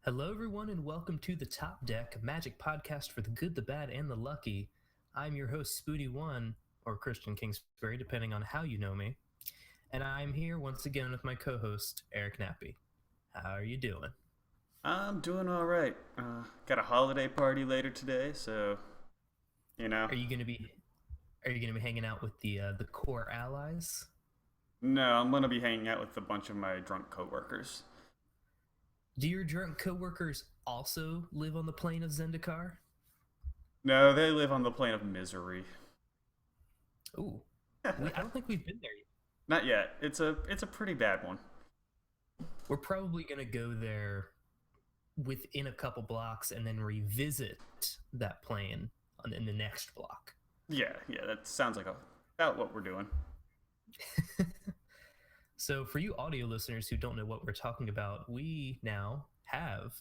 Hello, everyone, and welcome to the Top Deck, a magic podcast for the good, the bad, and the lucky. I'm your host, Spoody1, or Christian Kingsbury, depending on how you know me. And I'm here once again with my co host, Eric Nappy. How are you doing? I'm doing all right. Got a holiday party later today, so you know. Are you going to be hanging out with the core allies? No, I'm gonna be hanging out with a bunch of my drunk coworkers. Do your drunk coworkers also live on the plane of Zendikar? No, they live on the plane of misery. Ooh, I don't think we've been there yet. Not yet. It's a pretty bad one. We're probably going to go there within a couple blocks and then revisit that plane in the next block. Yeah, that sounds like about what we're doing. So, for you audio listeners who don't know what we're talking about, we now have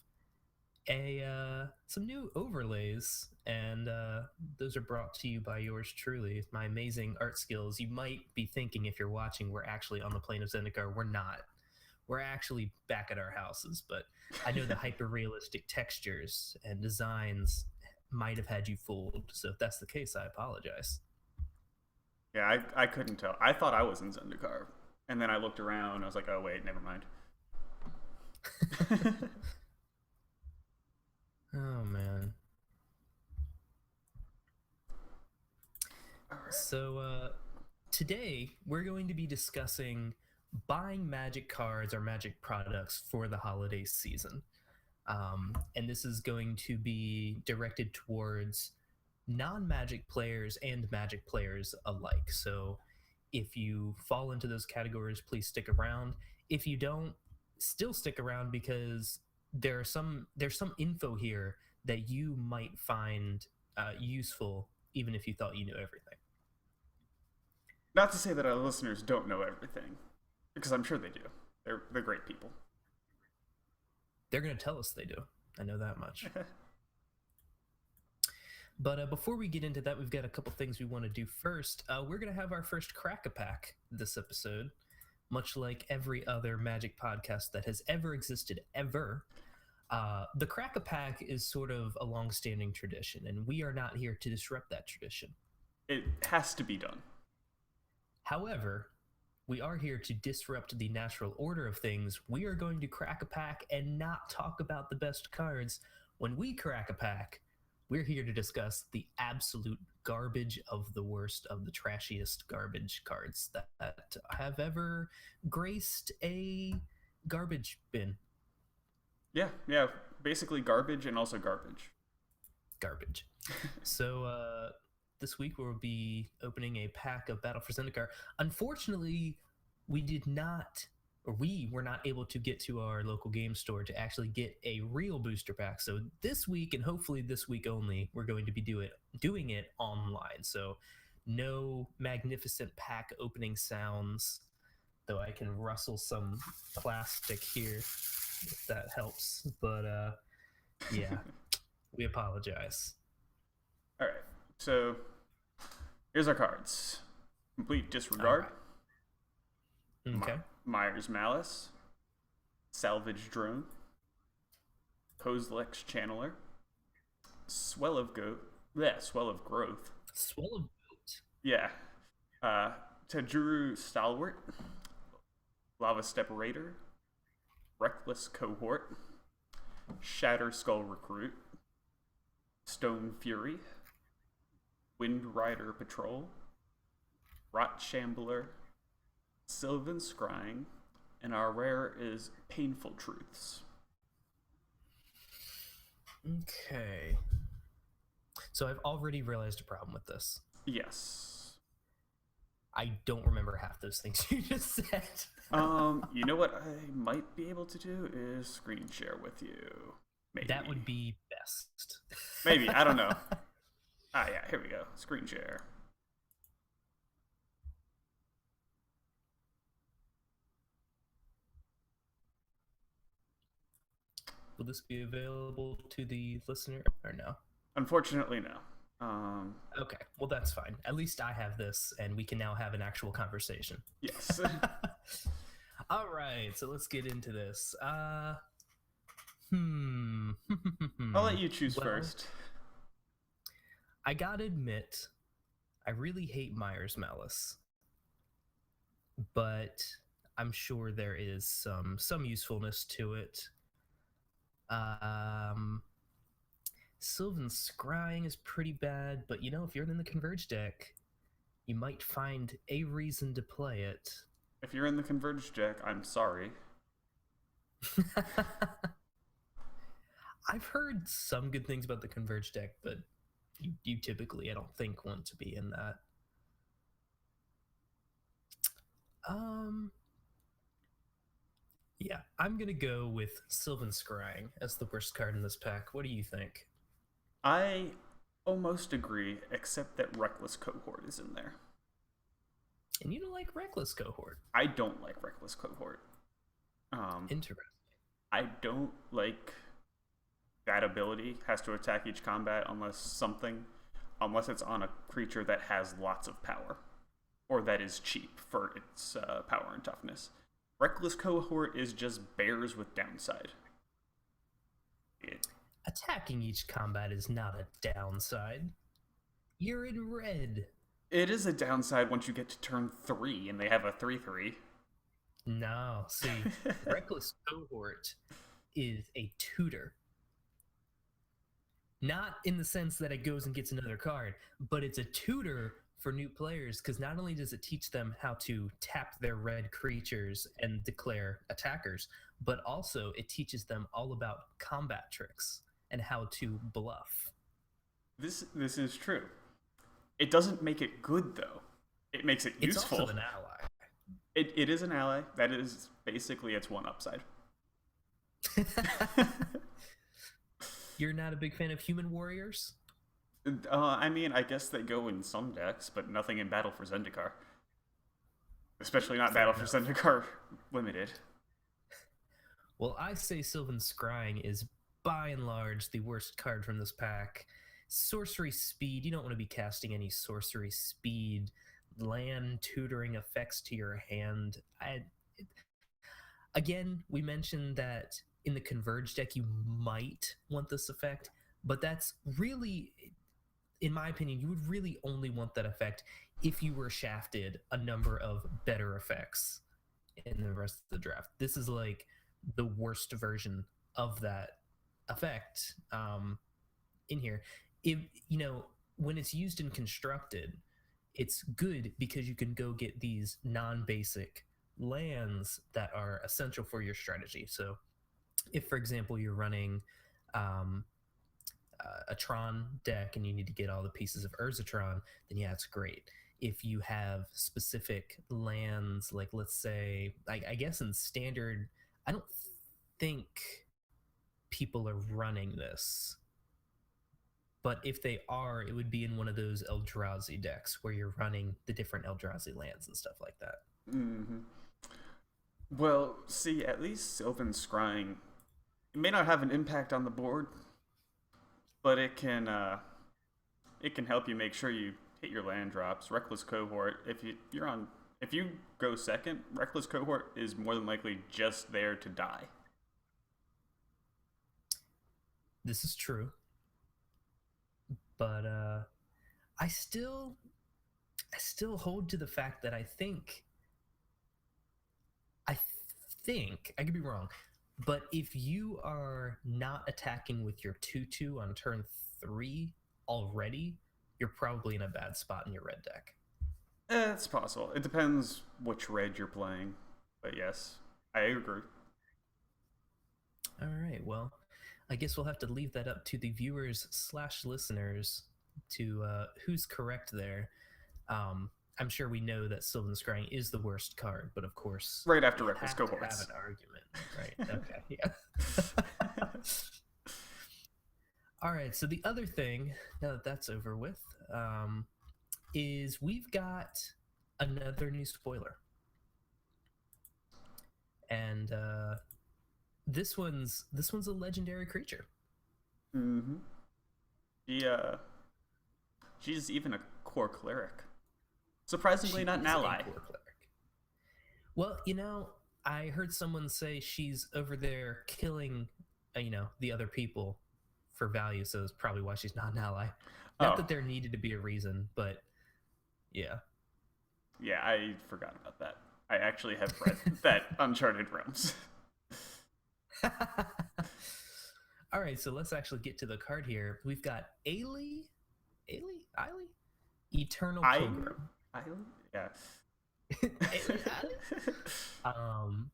some new overlays, and those are brought to you by yours truly, my amazing art skills. You might be thinking, if you're watching, we're actually on the plane of Zendikar. We're not. We're actually back at our houses, but I know the hyper realistic textures and designs might have had you fooled. So, if that's the case, I apologize. Yeah, I couldn't tell. I thought I was in Zendikar, and then I looked around. And I was like, oh wait, never mind. Oh, man. All right. So, today we're going to be discussing buying magic cards or magic products for the holiday season. And this is going to be directed towards non magic players and magic players alike. So, if you fall into those categories, please stick around. If you don't, still stick around because there's some info here that you might find useful, even if you thought you knew everything. Not to say that our listeners don't know everything, because I'm sure they do. They're great people. They're going to tell us they do. I know that much. But before we get into that, we've got a couple things we want to do first. We're going to have our first Crack-a-Pack this episode, much like every other Magic podcast that has ever existed, ever. The Crack-a-Pack is sort of a long-standing tradition, and we are not here to disrupt that tradition. It has to be done. However, we are here to disrupt the natural order of things. We are going to crack a pack and not talk about the best cards. When we crack a pack, we're here to discuss the absolute garbage of the worst of the trashiest garbage cards that have ever graced a garbage bin. Yeah. Basically garbage and also garbage. Garbage. So, this week we'll be opening a pack of Battle for Zendikar. Unfortunately, we were not able to get to our local game store to actually get a real booster pack. So this week, and hopefully this week only, we're going to be doing it online. So no magnificent pack opening sounds, though I can rustle some plastic here if that helps. But yeah, we apologize. All right. So here's our cards: Complete Disregard, Okay. Myers Malice, Salvage Drone, Kozilek's Channeler, Swell of Swell of Growth. Swell of Goat. Yeah. Tajuru Stalwart, Lava Step Raider, Reckless Cohort, Shatter Skull Recruit, Stone Fury, Wind Rider Patrol, Rot Shambler, Sylvan Scrying, and our rare is Painful Truths. Okay. So I've already realized a problem with this. Yes. I don't remember half those things you just said. You know what I might be able to do is screen share with you. Maybe. That would be best. Maybe, I don't know. Yeah, here we go. Screen share. Will this be available to the listener or no? Unfortunately, no. Okay, well that's fine. At least I have this, and we can now have an actual conversation. Yes. All right, so let's get into this. Hmm. I'll let you choose Well, first. I gotta admit, I really hate Myers Malice, but I'm sure there is some usefulness to it. Um, Sylvan Scrying is pretty bad, but you know, if you're in the Converge deck, you might find a reason to play it. If you're in the Converge deck, I'm sorry. I've heard some good things about the Converge deck, but you typically, I don't think, want to be in that. Yeah, I'm gonna go with Sylvan Scrying as the worst card in this pack. What do you think? I almost agree, except that Reckless Cohort is in there. And you don't like Reckless Cohort. I don't like Reckless Cohort. Interesting. I don't like that ability has to attack each combat unless it's on a creature that has lots of power, or that is cheap for its power and toughness. Reckless Cohort is just bears with downside. Attacking each combat is not a downside. You're in red. It is a downside once you get to turn 3 and they have a 3/3. No, see, Reckless Cohort is a tutor. Not in the sense that it goes and gets another card, but it's a tutor for new players because not only does it teach them how to tap their red creatures and declare attackers, but also it teaches them all about combat tricks and how to bluff. This is true. It doesn't make it good though. It makes it It's useful. also an ally. It is an ally. That is basically its one upside. You're not a big fan of human warriors? I mean, I guess they go in some decks, but nothing in Battle for Zendikar. Especially not Fair Battle for Zendikar Limited. Well, I say Sylvan Scrying is by and large the worst card from this pack. Sorcery speed, you don't want to be casting any sorcery speed, land tutoring effects to your hand. Again, we mentioned that in the Converge deck you might want this effect, but that's really, in my opinion, you would really only want that effect if you were shafted a number of better effects in the rest of the draft. This is like the worst version of that effect in here. If you know, when it's used in constructed, it's good because you can go get these non-basic lands that are essential for your strategy. So if, for example, you're running a Tron deck and you need to get all the pieces of Urzatron, then yeah, it's great. If you have specific lands, like let's say, I guess in standard, I don't think people are running this. But if they are, it would be in one of those Eldrazi decks where you're running the different Eldrazi lands and stuff like that. Mm-hmm. Well, see, at least Sylvan Scrying, it may not have an impact on the board, but it can help you make sure you hit your land drops. Reckless Cohort, if you go second, Reckless Cohort is more than likely just there to die. This is true. But I still hold to the fact that I think I could be wrong, but if you are not attacking with your 2/2 on turn 3 already, you're probably in a bad spot in your red deck. It's possible. It depends which red you're playing, but yes, I agree. All right, well, I guess we'll have to leave that up to the viewers/listeners to who's correct there. I'm sure we know that Sylvan Scrying is the worst card, but of course, right after Reckless have Cohorts. To have an argument, right? Okay, yeah. All right. So the other thing, now that that's over with, is we've got another new spoiler, and this one's a legendary creature. Mm-hmm. She's even a core cleric. Surprisingly, not an ally. Well, you know, I heard someone say she's over there killing the other people for value, so it's probably why she's not an ally. Not Oh, that there needed to be a reason, but yeah. yeah, I forgot about that. I actually have read that Uncharted Realms. All right, so let's actually get to the card here. We've got Ailey, Eternal I, Pilgrim. I, yeah. Ailey?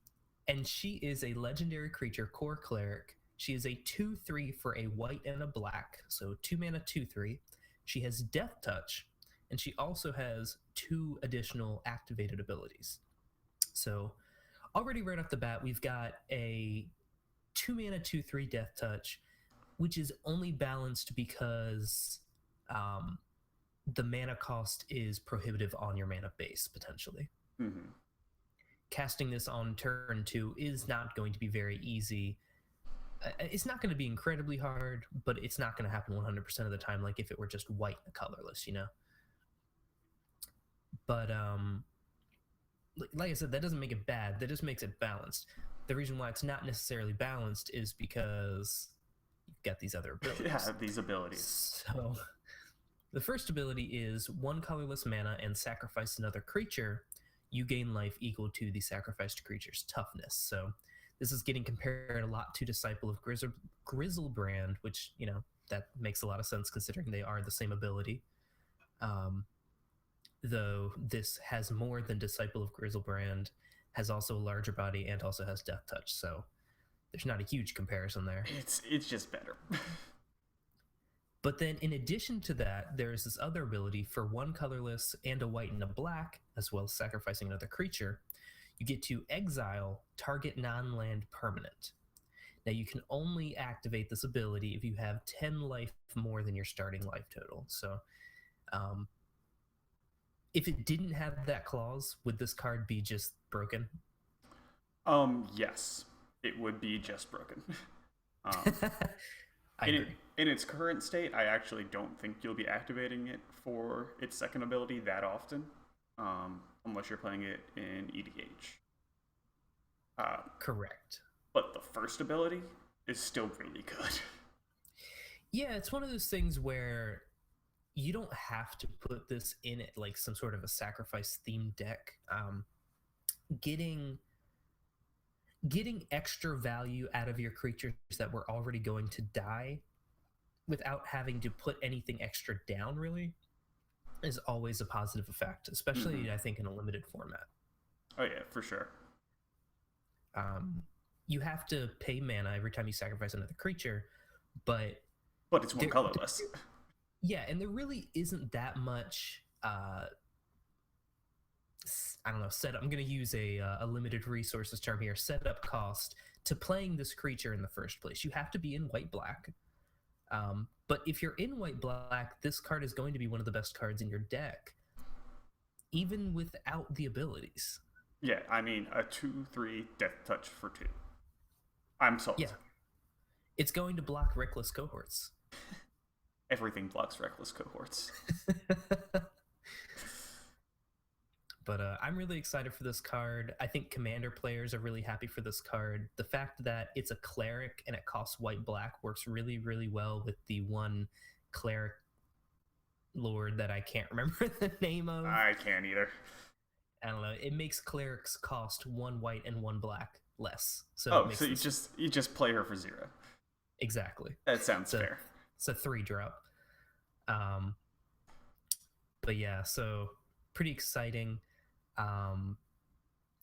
And she is a legendary creature, core cleric. She is a 2/3 for a white and a black, so 2 mana 2/3. She has Death Touch, and she also has 2 additional activated abilities. So already right off the bat, we've got a 2 mana 2/3 Death Touch, which is only balanced because the mana cost is prohibitive on your mana base potentially. Mm-hmm. Casting this on turn 2 is not going to be very easy. It's not going to be incredibly hard, but it's not going to happen 100% of the time like if it were just white and colorless, But like I said, that doesn't make it bad. That just makes it balanced. The reason why it's not necessarily balanced is because you've got these other abilities. Yeah, these abilities. So the first ability is 1 colorless mana and sacrifice another creature. You gain life equal to the sacrificed creature's toughness. So this is getting compared a lot to Disciple of Grizzlebrand, which, that makes a lot of sense considering they are the same ability. Though this has more than Disciple of Grizzlebrand, has also a larger body, and also has Death Touch. So there's not a huge comparison there. It's just better. But then in addition to that, there is this other ability for 1 colorless and a white and a black, as well as sacrificing another creature. You get to exile target non-land permanent. Now you can only activate this ability if you have 10 life more than your starting life total. So if it didn't have that clause, would this card be just broken? Yes, it would be just broken. I agree. In its current state, I actually don't think you'll be activating it for its second ability that often, unless you're playing it in EDH. Correct. But the first ability is still really good. Yeah, it's one of those things where you don't have to put this in it like some sort of a sacrifice themed deck. Getting extra value out of your creatures that were already going to die without having to put anything extra down really is always a positive effect, especially I think in a limited format. Oh yeah, for sure. You have to pay mana every time you sacrifice another creature, but it's 1 colorless. Yeah, and there really isn't that much I don't know, setup. I'm going to use a limited resources term here, setup cost to playing this creature in the first place. You have to be in white-black. But if you're in white-black, this card is going to be one of the best cards in your deck, even without the abilities. Yeah, I mean, a 2/3 Death Touch for 2. I'm sold. Yeah. It's going to block Reckless Cohorts. Everything blocks Reckless Cohorts. But I'm really excited for this card. I think Commander players are really happy for this card. The fact that it's a cleric and it costs white-black works really, really well with the one cleric lord that I can't remember the name of. I can't either. I don't know. It makes clerics cost 1 white and 1 black less. So so you just play her for 0. Exactly. That sounds fair. It's a 3-drop. But yeah, so pretty exciting.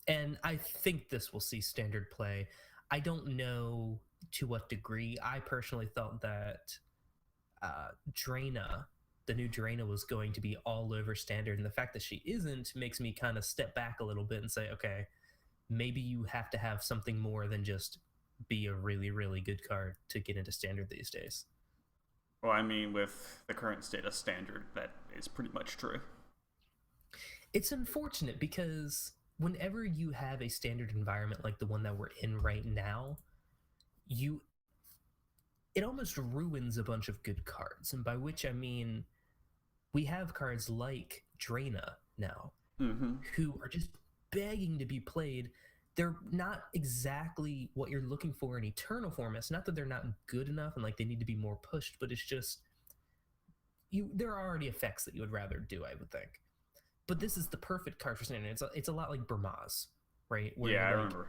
And I think this will see standard play. I don't know to what degree. I personally thought that Draina, the new Draina, was going to be all over standard, and the fact that she isn't makes me kind of step back a little bit and say, okay, maybe you have to have something more than just be a really, really good card to get into standard these days. Well, I mean, with the current state of standard, that is pretty much true. It's unfortunate because whenever you have a standard environment like the one that we're in right now, it almost ruins a bunch of good cards. And by which I mean, we have cards like Draina now, who are just begging to be played. they're not exactly what you're looking for in Eternal form. It's not that they're not good enough and like they need to be more pushed, but it's just there are already effects that you would rather do, I would think. But this is the perfect card for standard. It's a lot like Burmaz, right? Where Yeah, I like, remember.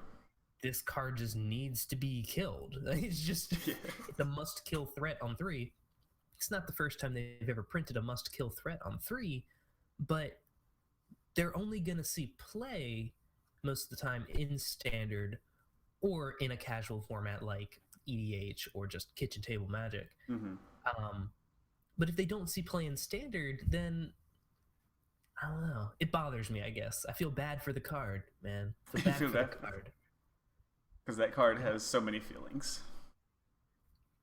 this card just needs to be killed. It's just it's a must kill threat on 3. It's not the first time they've ever printed a must kill threat on 3, but they're only going to see play most of the time in standard or in a casual format like EDH or just kitchen table Magic. Mm-hmm. But if they don't see play in standard, then I don't know. It bothers me, I guess. I feel bad for the card, man. I feel bad feel for bad? the card. Because that card has so many feelings.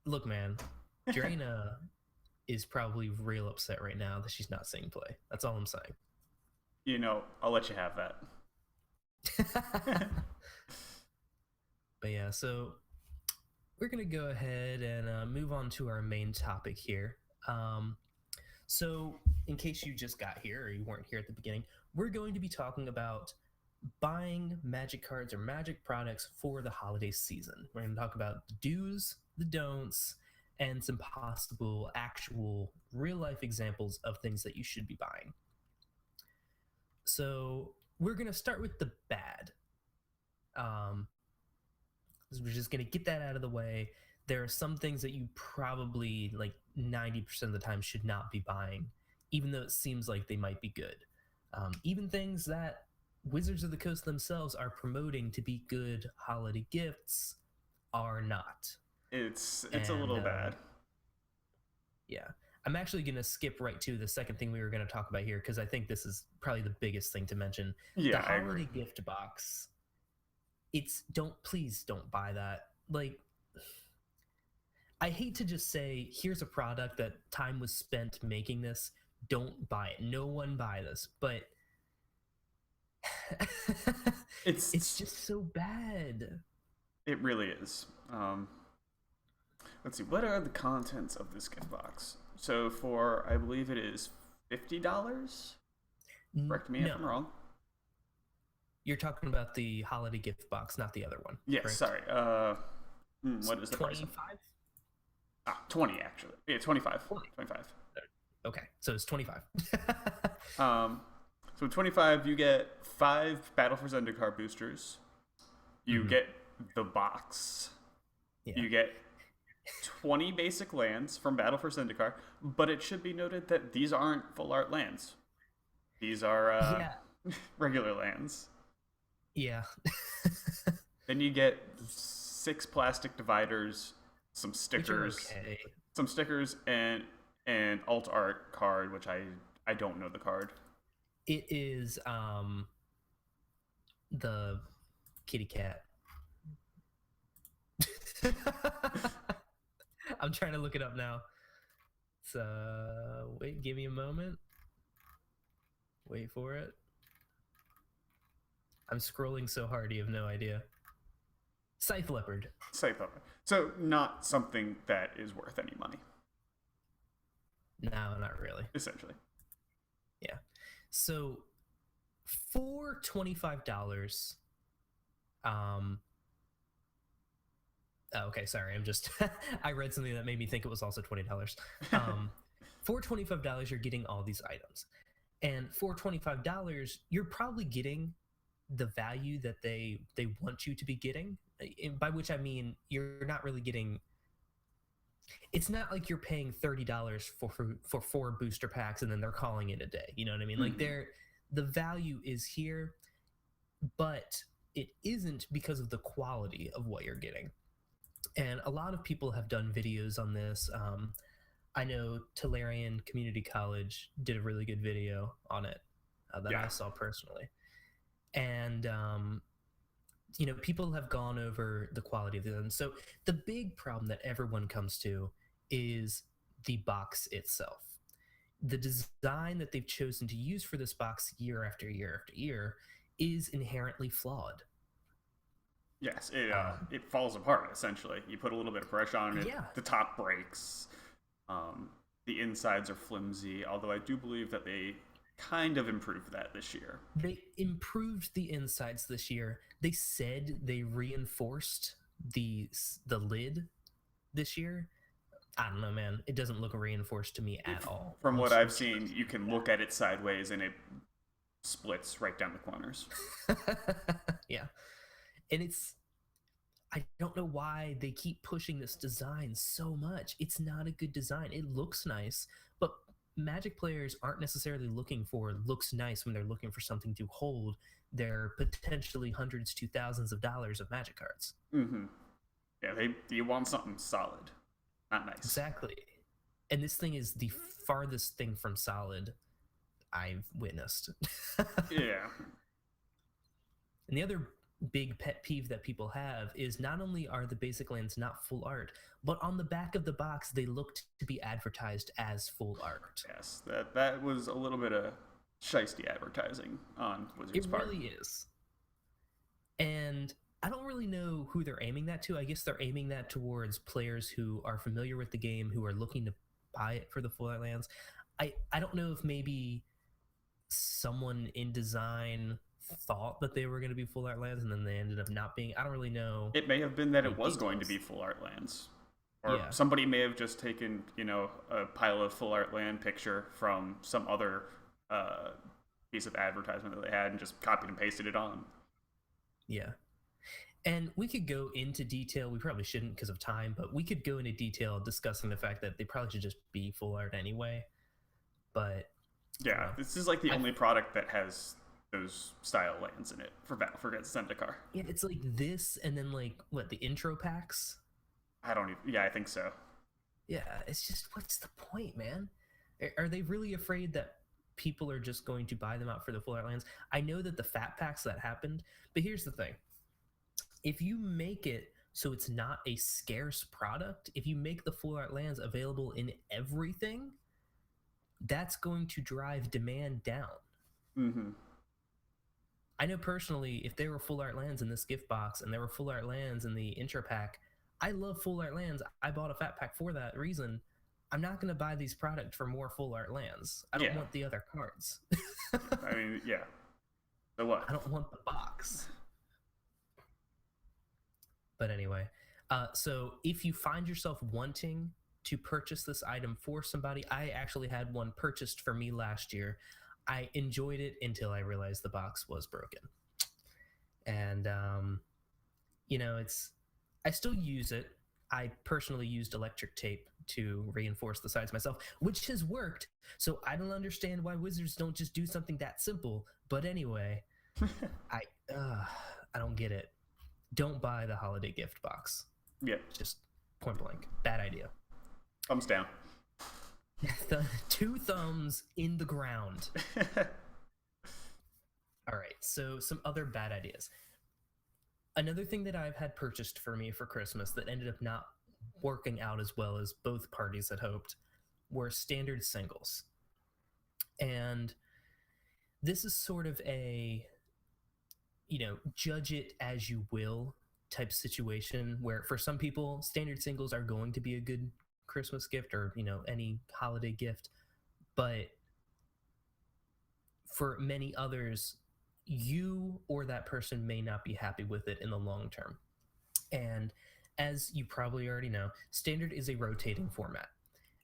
Look, man, Drina is probably real upset right now that she's not seeing play. That's all I'm saying. You know, I'll let you have that. But yeah, so we're going to go ahead and move on to our main topic here. So, in case you just got here or you weren't here at the beginning, we're going to be talking about buying Magic cards or Magic products for the holiday season. We're going to talk about the do's, the don'ts, and some possible actual real-life examples of things that you should be buying. So, we're going to start with the bad. We're just going to get that out of the way. There are some things that you probably, like 90% of the time, should not be buying, even though it seems like they might be good. Even things that Wizards of the Coast themselves are promoting to be good holiday gifts are not. It's a little bad. Yeah. I'm actually going to skip right to the second thing we were going to talk about here, because I think this is probably the biggest thing to mention. Yeah, the holiday gift box. Please don't buy that. Like, I hate to just say, here's a product that time was spent making this. Don't buy it. No one buy this. But it's just so bad. It really is. Let's see. What are the contents of this gift box? So for, I believe it is $50. Correct me if I'm wrong. You're talking about the holiday gift box, not the other one. Yes, correct? sorry. What is the price? 25? 20 actually. Yeah, 25. 25. Okay, so it's 25. So 25, you get 5 Battle for Zendikar boosters. You get the box. Yeah. You get 20 basic lands from Battle for Zendikar, but it should be noted that these aren't full art lands. These are regular lands. Yeah. Then you get 6 plastic dividers, some stickers, some stickers, and an alt art card, which I don't know the card. It is the kitty cat. I'm trying to look it up now. So wait, give me a moment. Wait for it. I'm scrolling so hard you have no idea. Scythe Leopard. Scythe Leopard. So not something that is worth any money. No, not really. Essentially. Yeah. So for $25, okay, sorry. I'm just I read something that made me think it was also $20. For $25, you're getting all these items. And for $25, you're probably getting the value that they want you to be getting, by which I mean you're not really getting. It's not like you're paying $30 for 4 booster packs and then they're calling it a day. You know what I mean? Like the value is here, but it isn't because of the quality of what you're getting. And a lot of people have done videos on this. I know Tolarian Community College did a really good video on it that I saw personally. And, people have gone over the quality of them. So the big problem that everyone comes to is the box itself. The design that they've chosen to use for this box year after year after year is inherently flawed. Yes, it falls apart, essentially. You put a little bit of pressure on it, the top breaks, the insides are flimsy, although I do believe that they kind of improved that this year. They improved the insides this year. They said they reinforced the lid this year. I don't know, man. It doesn't look reinforced to me at all. From what I've seen, you can look at it sideways and it splits right down the corners. Yeah. And I don't know why they keep pushing this design so much. It's not a good design. It looks nice, but Magic players aren't necessarily looking for looks nice when they're looking for something to hold their potentially hundreds to thousands of dollars of Magic cards. Mm-hmm. Yeah, you want something solid, not nice. Exactly. And this thing is the farthest thing from solid I've witnessed. Yeah. And the other big pet peeve that people have is not only are the basic lands not full art, but on the back of the box they looked to be advertised as full art. Yes, that was a little bit of shiesty advertising on Wizards' part. It really is. And I don't really know who they're aiming that to. I guess they're aiming that towards players who are familiar with the game, who are looking to buy it for the full art lands. I don't know if maybe someone in design thought that they were going to be full art lands and then they ended up not being. I don't really know. It may have been that it was going to be full art lands. Or somebody may have just taken, a pile of full art land picture from some other piece of advertisement that they had and just copied and pasted it on. Yeah. And we could go into detail. We probably shouldn't because of time, but we could go into detail discussing the fact that they probably should just be full art anyway. But yeah, this is like the only product that has those style lands in it for Battle for Zendikar. Yeah, it's like this, and then like what, the intro packs? I think so. Yeah, it's just, what's the point, man? Are they really afraid that people are just going to buy them out for the full art lands? I know that the fat packs that happened, but here's the thing. If you make it so it's not a scarce product, if you make the full art lands available in everything, that's going to drive demand down. Mm-hmm. I know personally, if there were full art lands in this gift box and there were full art lands in the intro pack, I love full art lands. I bought a fat pack for that reason. I'm not going to buy these products for more full art lands. I don't want the other cards. I mean, yeah. So what? I don't want the box. But anyway, so if you find yourself wanting to purchase this item for somebody, I actually had one purchased for me last year. I enjoyed it until I realized the box was broken. And, I still use it. I personally used electric tape to reinforce the sides myself, which has worked. So I don't understand why Wizards don't just do something that simple. But anyway, I don't get it. Don't buy the holiday gift box. Yeah. Just point blank. Bad idea. Thumbs down. Two thumbs in the ground. All right, so some other bad ideas. Another thing that I've had purchased for me for Christmas that ended up not working out as well as both parties had hoped were standard singles. And this is sort of a, judge it as you will type situation where for some people, standard singles are going to be a good Christmas gift or, any holiday gift. But for many others, you or that person may not be happy with it in the long term. And as you probably already know, standard is a rotating format.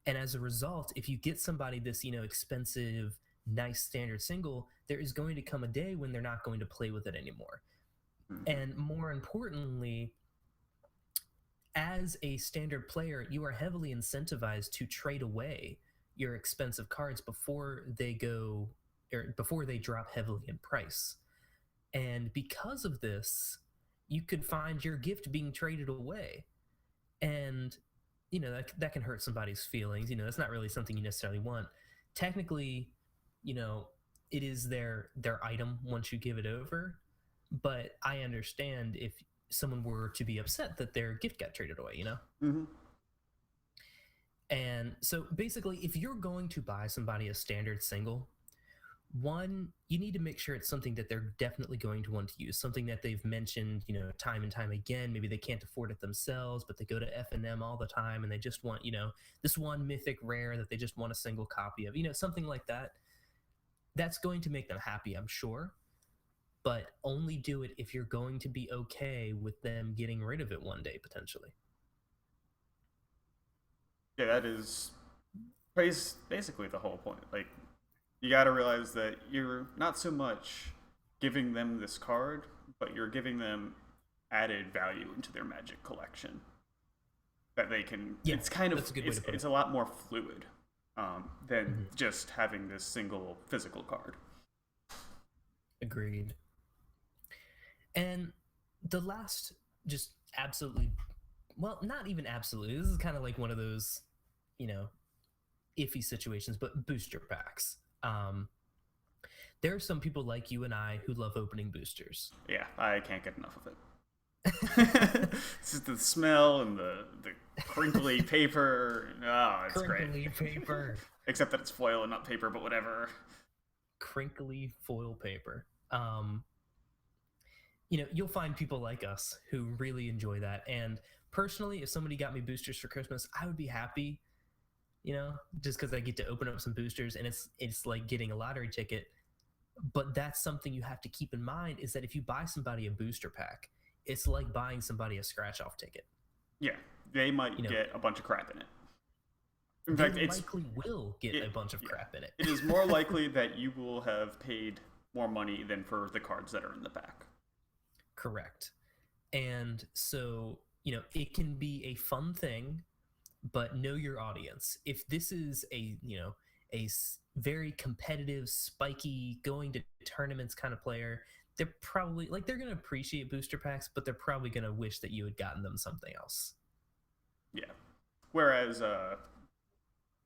And as a result, if you get somebody this, expensive, nice standard single, there is going to come a day when they're not going to play with it anymore. Mm-hmm. And more importantly, as a standard player, you are heavily incentivized to trade away your expensive cards before they drop heavily in price. And because of this, you could find your gift being traded away. And, that can hurt somebody's feelings. That's not really something you necessarily want. Technically, it is their item once you give it over. But I understand if someone were to be upset that their gift got traded away, Mm-hmm. And so basically, if you're going to buy somebody a standard single, one, you need to make sure it's something that they're definitely going to want to use, something that they've mentioned, time and time again. Maybe they can't afford it themselves, but they go to F&M all the time and they just want, this one mythic rare that they just want a single copy of, something like that. That's going to make them happy, I'm sure, but only do it if you're going to be okay with them getting rid of it one day potentially. Yeah, that is basically the whole point. Like, you got to realize that you're not so much giving them this card, but you're giving them added value into their Magic collection that they can. Yeah, it's kind of that's a good way to put it's it. a lot more fluid than just having this single physical card. Agreed. And the last, just absolutely, well, not even absolutely. This is kind of like one of those, you know, iffy situations, but booster packs. There are some people like you and I who love opening boosters. Yeah, I can't get enough of it. It's just the smell and the crinkly paper. Oh, it's Crinkly great. paper. Except that it's foil and not paper, but whatever. Crinkly foil paper. You'll find people like us who really enjoy that. And personally, if somebody got me boosters for Christmas, I would be happy. Just because I get to open up some boosters, and it's like getting a lottery ticket. But that's something you have to keep in mind, is that if you buy somebody a booster pack, it's like buying somebody a scratch-off ticket. Yeah, they might get a bunch of crap in it. In They fact, it's likely will get a bunch of crap in it. It is more likely that you will have paid more money than for the cards that are in the pack. Correct. And so, it can be a fun thing, but know your audience. If this is very competitive, spiky, going to tournaments kind of player, they're probably they're going to appreciate booster packs, but they're probably going to wish that you had gotten them something else. Yeah. Whereas,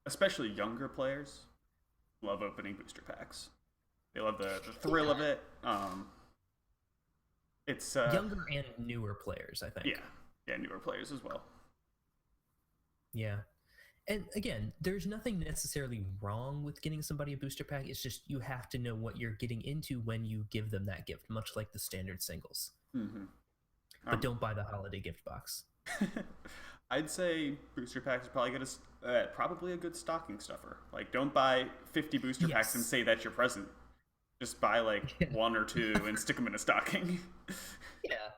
especially younger players love opening booster packs. They love the thrill of it. It's younger and newer players, I think. Yeah, newer players as well. Yeah. And again, there's nothing necessarily wrong with getting somebody a booster pack. It's just you have to know what you're getting into when you give them that gift, much like the standard singles. Mm-hmm. But don't buy the holiday gift box. I'd say booster packs are probably a good stocking stuffer. Like, don't buy 50 booster packs and say that's your present. Just buy one or two and stick them in a stocking. Yeah.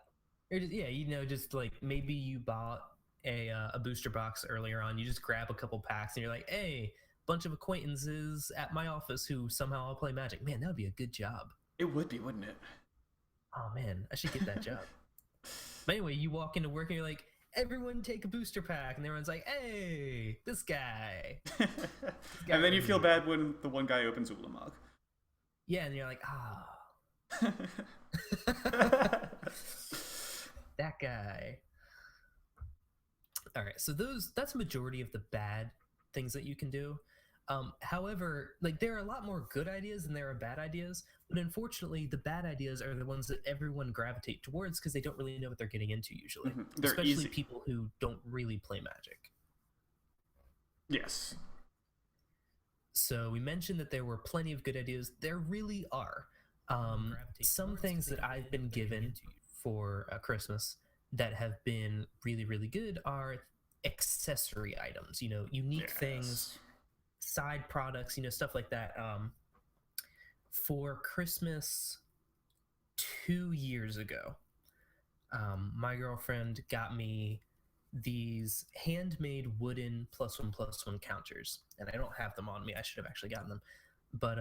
Just like maybe you bought a booster box earlier on. You just grab a couple packs and you're like, hey, bunch of acquaintances at my office who somehow all play Magic. Man, that would be a good job. It would be, wouldn't it? Oh man, I should get that job. But anyway, you walk into work and you're like, everyone take a booster pack, and everyone's like, hey, this guy. And then you feel bad when the one guy opens Ulamog. Yeah, and you're like, that guy. All right, so that's a majority of the bad things that you can do. However, there are a lot more good ideas than there are bad ideas, but unfortunately, the bad ideas are the ones that everyone gravitate towards because they don't really know what they're getting into usually, especially easy. People who don't really play Magic. Yes. So we mentioned that there were plenty of good ideas. There really are. Some things that I've been given for Christmas that have been really, really good are accessory items, unique things, side products, stuff like that. For Christmas 2 years ago, my girlfriend got me these handmade wooden +1/+1 counters, and I don't have them on me. I should have actually gotten them, but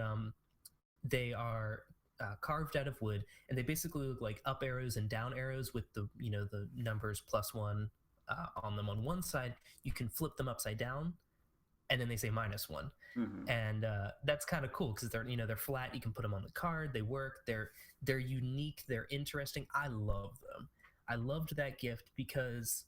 they are carved out of wood, and they basically look like up arrows and down arrows with the the numbers +1 on them. On one side, you can flip them upside down, and then they say -1, and that's kind of cool because they're flat. You can put them on the card. They work. They're unique. They're interesting. I love them. I loved that gift because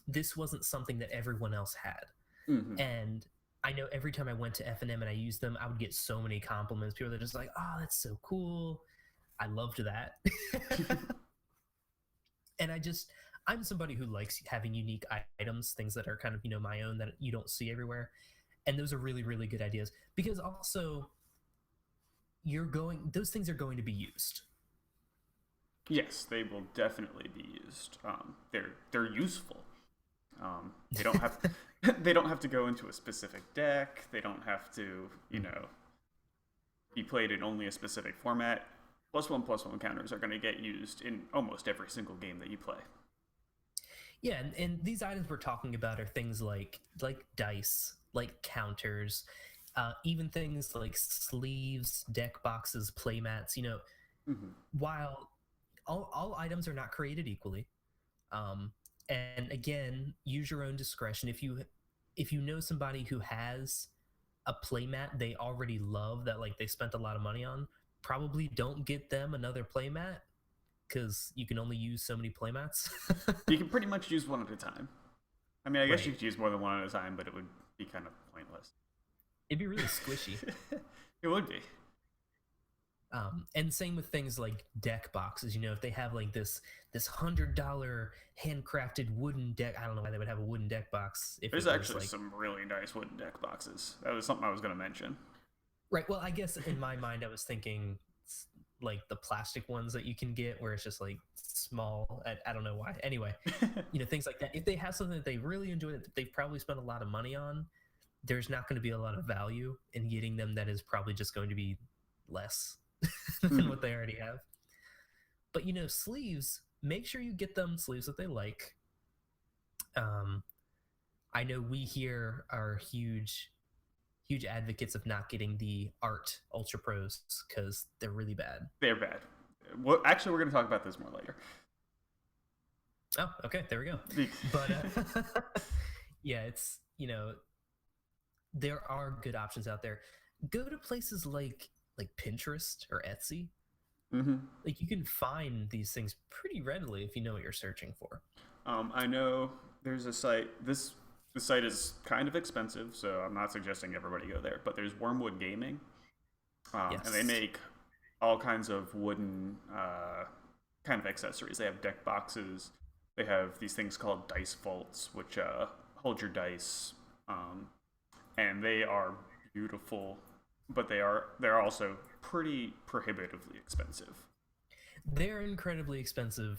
this wasn't something that everyone else had. And I know every time I went to F&M and I used them, I would get so many compliments. People are just like, oh, that's so cool. I loved that. And I'm somebody who likes having unique items, things that are kind of, my own that you don't see everywhere. And those are really, really good ideas because also those things are going to be used. Yes, they will definitely be used. They're useful. They don't have they don't have to go into a specific deck. They don't have to be played in only a specific format. +1/+1 counters are going to get used in almost every single game that you play. Yeah, and these items we're talking about are things like dice, like counters, even things like sleeves, deck boxes, playmats. Hmm. While all items are not created equally, um, and again, use your own discretion. If you know somebody who has a playmat they already love that like they spent a lot of money on, probably don't get them another playmat because you can only use so many playmats. You can pretty much use one at a time. I mean, I guess you Right. could use more than one at a time, but it would be kind of pointless. It'd be really squishy. It would be. And same with things like deck boxes. If they have like this $100 handcrafted wooden deck, I don't know why they would have a wooden deck box if There's it was actually like some really nice wooden deck boxes. That was something I was going to mention. right. Well, I guess in my mind I was thinking like the plastic ones that you can get where it's just like small. I don't know why. Anyway, things like that. If they have something that they really enjoy that they've probably spent a lot of money on, there's not going to be a lot of value in getting them that is probably just going to be less than what they already have. But sleeves, make sure you get them sleeves that they like. I know we here are huge advocates of not getting the art ultra pros because they're really bad. They're bad. Well, actually, we're going to talk about this more later. Oh, okay, there we go. But yeah, it's there are good options out there. Go to places like Pinterest or Etsy. Mm-hmm. Like you can find these things pretty readily if you know what you're searching for. I know there's a site. The site is kind of expensive, so I'm not suggesting everybody go there. But there's Wormwood Gaming, and they Yes. make all kinds of wooden kind of accessories. They have deck boxes. They have these things called dice vaults, which hold your dice, and they are beautiful. But they're also pretty prohibitively expensive. They're incredibly expensive.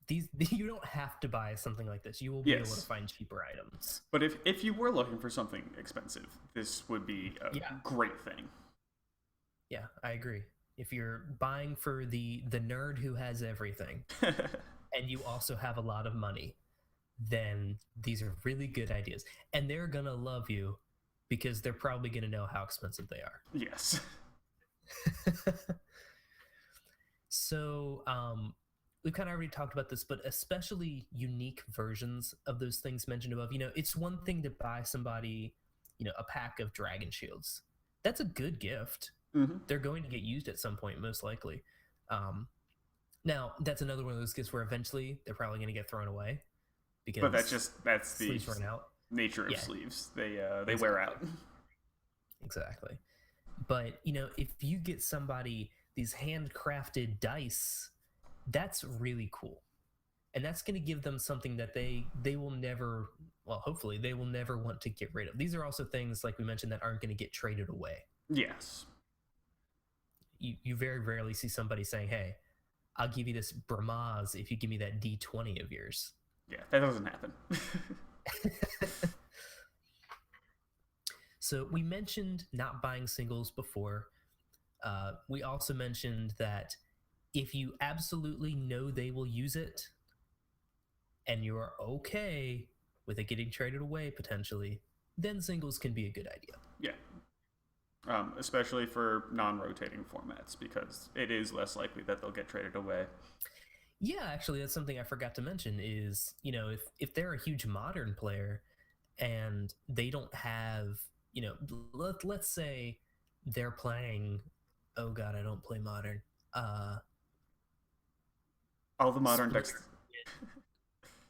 These you don't have to buy something like this. You will be able to Yes, find cheaper items. but if you were looking for something expensive, this would be a Yeah, great thing. yeah, I agree. If you're buying for the nerd who has everything, and you also have a lot of money, then these are really good ideas, and they're gonna love you because they're probably gonna know how expensive they are. Yes. So, we've kind of already talked about this, but especially unique versions of those things mentioned above. It's one thing to buy somebody, a pack of dragon shields. That's a good gift. Hmm. They're going to get used at some point, most likely. Um, Now, that's another one of those gifts where eventually they're probably going to get thrown away But because that's the sleeves run out. nature of Yeah, sleeves. They wear out. exactly. Exactly. But, if you get somebody these handcrafted dice, that's really cool. And that's going to give them something that they will never, well, hopefully they will never want to get rid of. These are also things like we mentioned that aren't going to get traded away. Yes. You very rarely see somebody saying, "Hey, I'll give you this Bramaz if you give me that D20 of yours." Yeah, that doesn't happen. So we mentioned not buying singles before. We also mentioned that if you absolutely know they will use it and you're okay with it getting traded away potentially, then singles can be a good idea. Yeah. Especially for non-rotating formats because it is less likely that they'll get traded away. Yeah, actually, that's something I forgot to mention is, if they're a huge modern player and they don't have, let's say they're playing, oh God, I don't play modern. All the modern decks. Splinter,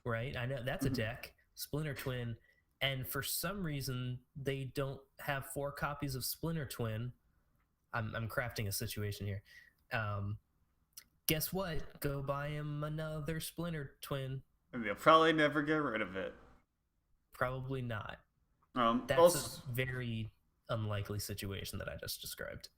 right? I know that's a deck, Splinter Twin, and for some reason they don't have 4 copies of Splinter Twin. I'm crafting a situation here. Guess what? Go buy him another Splinter Twin. And they'll probably never get rid of it. Probably not. That's Also, a very unlikely situation that I just described.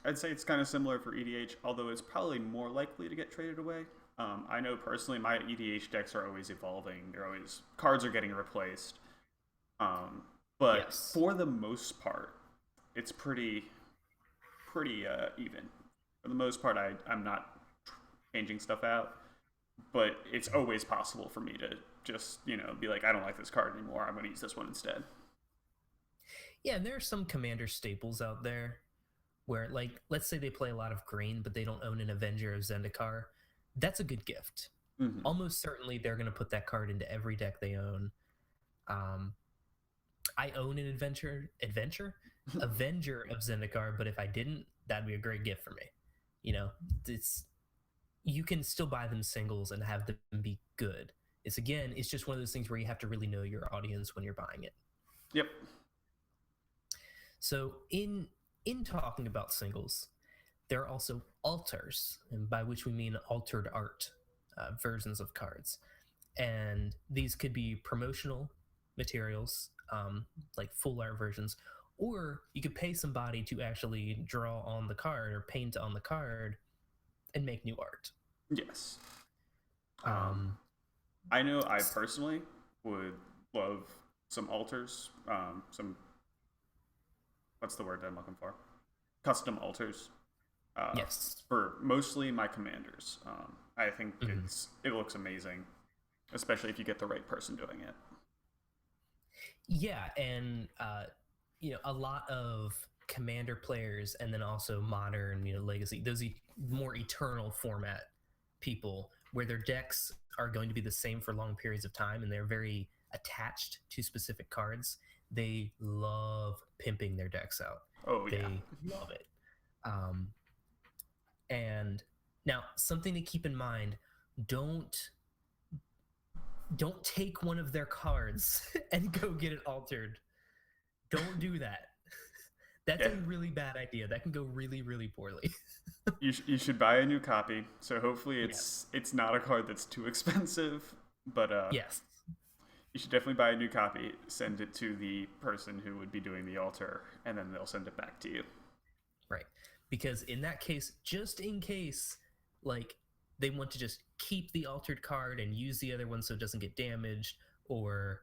I'd say it's kind of similar for EDH, although it's probably more likely to get traded away. I know personally my EDH decks are always evolving. Cards are getting replaced. But Yes. for the most part, it's pretty pretty even. For the most part, I'm not changing stuff out, but it's always possible for me to just, be like, I don't like this card anymore. I'm going to use this one instead. Yeah, and there are some commander staples out there where, like, let's say they play a lot of green, but they don't own an Avenger of Zendikar. That's a good gift. Mm-hmm. Almost certainly they're going to put that card into every deck they own. I own an Avenger of Zendikar, but if I didn't, that'd be a great gift for me. You can still buy them singles and have them be good. It's just one of those things where you have to really know your audience when you're buying it. Yep. So in talking about singles, there are also alters, and by which we mean altered art versions of cards. And these could be promotional materials, like full art versions, or you could pay somebody to actually draw on the card or paint on the card and make new art. Yes. I know I personally would love some alters, what's the word that I'm looking for? Custom alters. Yes. For mostly my commanders. I think it looks amazing, especially if you get the right person doing it. Yeah, and a lot of commander players, and then also modern, legacy, those more eternal format people, where their decks are going to be the same for long periods of time, and they're very attached to specific cards. They love pimping their decks out. Oh yeah, they love it. And now, something to keep in mind: don't take one of their cards and go get it altered. Don't do that. That's a really bad idea. That can go really, really poorly. You should buy a new copy. So hopefully it's not a card that's too expensive. But yes, you should definitely buy a new copy. Send it to the person who would be doing the alter, and then they'll send it back to you. Right, because in that case, just in case, like, they want to just keep the altered card and use the other one so it doesn't get damaged, or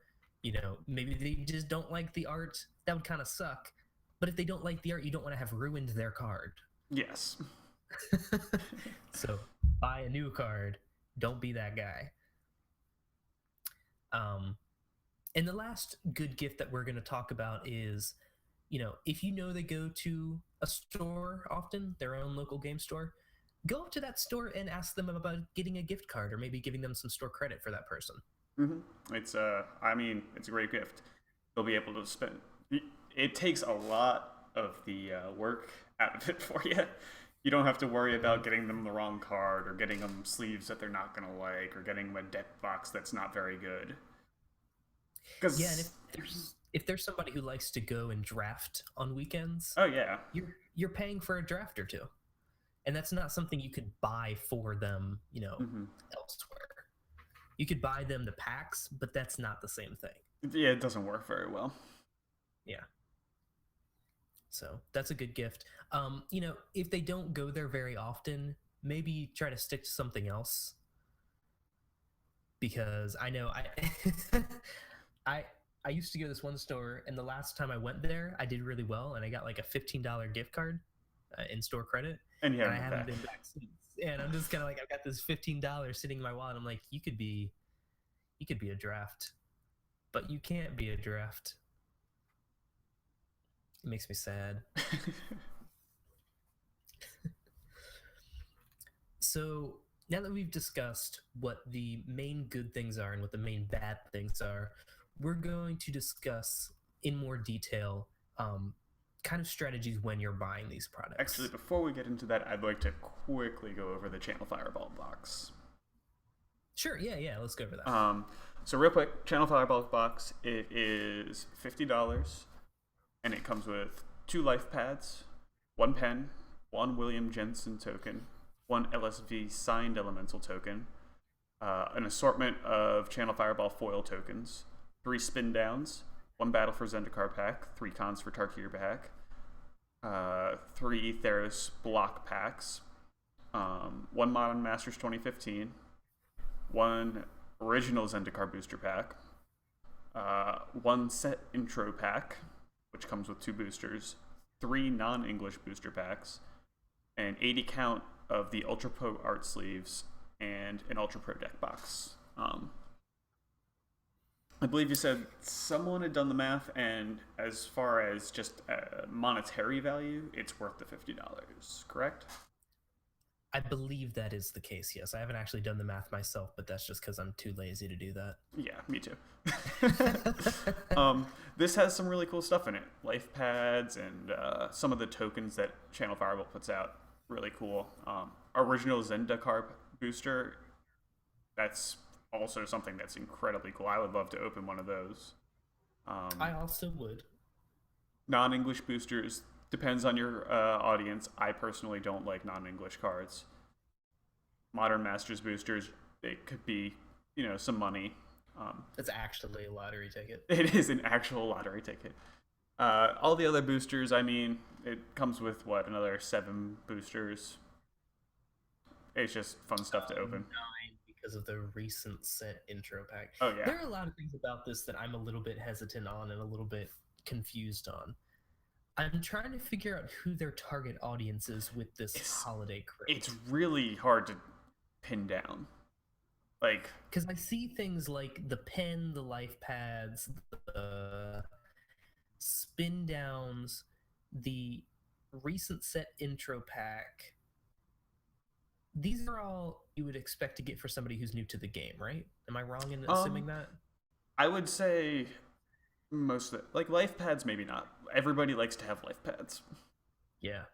maybe they just don't like the art. That would kind of suck. But if they don't like the art, you don't want to have ruined their card. Yes. So buy a new card. Don't be that guy. And the last good gift that we're going to talk about is, if they go to a store often, their own local game store, go up to that store and ask them about getting a gift card, or maybe giving them some store credit for that person. Mm-hmm. It's a great gift. They'll be able to spend. It takes a lot of the work out of it for you. You don't have to worry about getting them the wrong card, or getting them sleeves that they're not going to like, or getting them a deck box that's not very good. Yeah, and if there's somebody who likes to go and draft on weekends, oh yeah, you're paying for a draft or two, and that's not something you could buy for them, elsewhere. You could buy them the packs, but that's not the same thing. Yeah, it doesn't work very well. Yeah. So that's a good gift. If they don't go there very often, maybe try to stick to something else. Because I know I used to go to this one store, and the last time I went there, I did really well, and I got like a $15 gift card in store credit, and I haven't been back since. And I'm just kind of like, I've got this $15 sitting in my wallet. I'm like, you could be a draft, but you can't be a draft. It makes me sad. So now that we've discussed what the main good things are and what the main bad things are, we're going to discuss in more detail kind of strategies when you're buying these products. Actually, before we get into that, I'd like to quickly go over the Channel Fireball box. Sure, yeah, let's go over that. So real quick, Channel Fireball box, it is $50. And it comes with 2 life pads, 1 pen, 1 William Jensen token, 1 LSV signed elemental token, an assortment of Channel Fireball foil tokens, 3 spin downs, 1 Battle for Zendikar pack, 3 Cons for Tarkir pack, 3 Theros block packs, 1 Modern Masters 2015, 1 original Zendikar booster pack, 1 set intro pack, which comes with 2 boosters, 3 non-English booster packs, an 80 count of the Ultra Pro art sleeves, and an Ultra Pro deck box. I believe you said someone had done the math, and as far as just monetary value, it's worth the $50, correct? I believe that is the case, yes. I haven't actually done the math myself, but that's just because I'm too lazy to do that. Yeah, me too. This has some really cool stuff in it. Life pads and some of the tokens that Channel Fireball puts out. Really cool. Original Zendikar booster. That's also something that's incredibly cool. I would love to open one of those. I also would. Non-English boosters. Depends on your audience. I personally don't like non-English cards. Modern Masters boosters, they could be, some money. It's actually a lottery ticket. It is an actual lottery ticket. All the other boosters, I mean, it comes with, another 7 boosters. It's just fun stuff to open. 9 because of the recent set intro pack. Oh, yeah. There are a lot of things about this that I'm a little bit hesitant on and a little bit confused on. I'm trying to figure out who their target audience is with this holiday crate. It's really hard to pin down. Because I see things like the pen, the life pads, the spin downs, the recent set intro pack. These are all you would expect to get for somebody who's new to the game, right? Am I wrong in assuming that? I would say most of it. Life pads, maybe not. Everybody likes to have life pads. Yeah,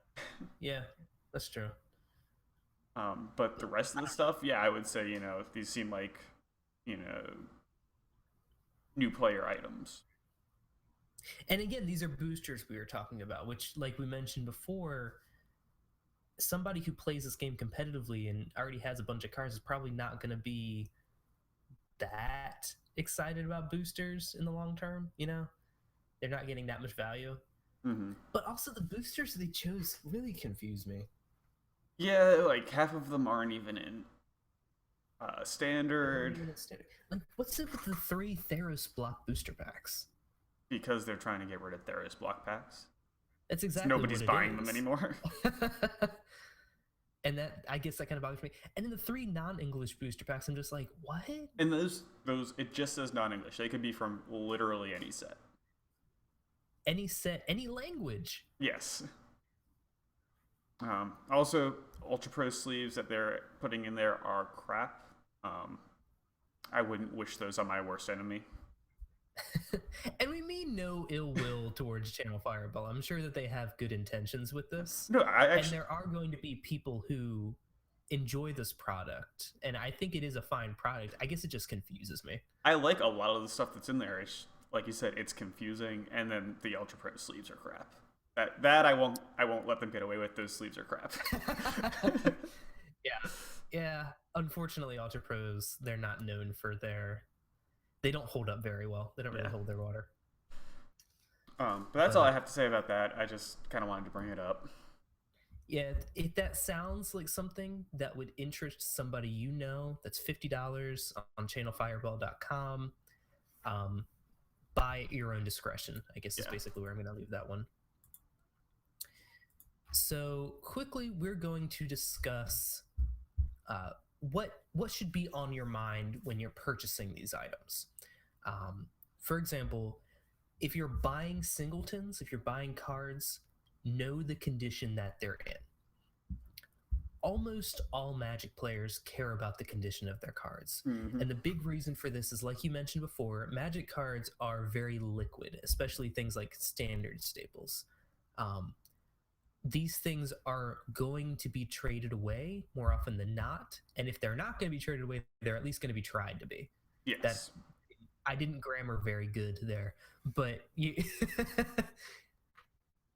that's true. But the rest of the stuff, yeah, I would say, these seem like, new player items. And again, these are boosters we were talking about, which, like we mentioned before, somebody who plays this game competitively and already has a bunch of cards is probably not going to be that excited about boosters in the long term, They're not getting that much value. Mm-hmm. But also the boosters they chose really confuse me. Yeah, half of them aren't even in standard. What's it with the 3 Theros block booster packs? Because they're trying to get rid of Theros block packs. That's exactly nobody's buying them anymore. And that, I guess, that kind of bothers me. And then the 3 non-English booster packs, I'm just like, what? And those, it just says non-English. They could be from literally any set. Any set, any language. Yes. Also, Ultra Pro sleeves that they're putting in there are crap. I wouldn't wish those on my worst enemy. And we mean no ill will towards Channel Fireball. I'm sure that they have good intentions with this. No, and there are going to be people who enjoy this product, and I think it is a fine product. I guess it just confuses me. I like a lot of the stuff that's in there. It's, like you said, it's confusing, and then the Ultra Pro sleeves are crap. That I won't let them get away with. Those sleeves are crap. Yeah. Unfortunately, Ultra Pros, they're not known for they don't hold up very well. They don't really hold their water. But that's all I have to say about that. I just kind of wanted to bring it up. Yeah, if that sounds like something that would interest somebody that's $50 on channelfireball.com. By your own discretion, I guess is basically where I'm going to leave that one. So quickly, we're going to discuss what should be on your mind when you're purchasing these items. For example, if you're buying singletons, if you're buying cards, know the condition that they're in. Almost all Magic players care about the condition of their cards. Mm-hmm. And the big reason for this is, like you mentioned before, Magic cards are very liquid, especially things like standard staples. These things are going to be traded away more often than not. And if they're not going to be traded away, they're at least going to be tried to be. Yes. I didn't grammar very good there. But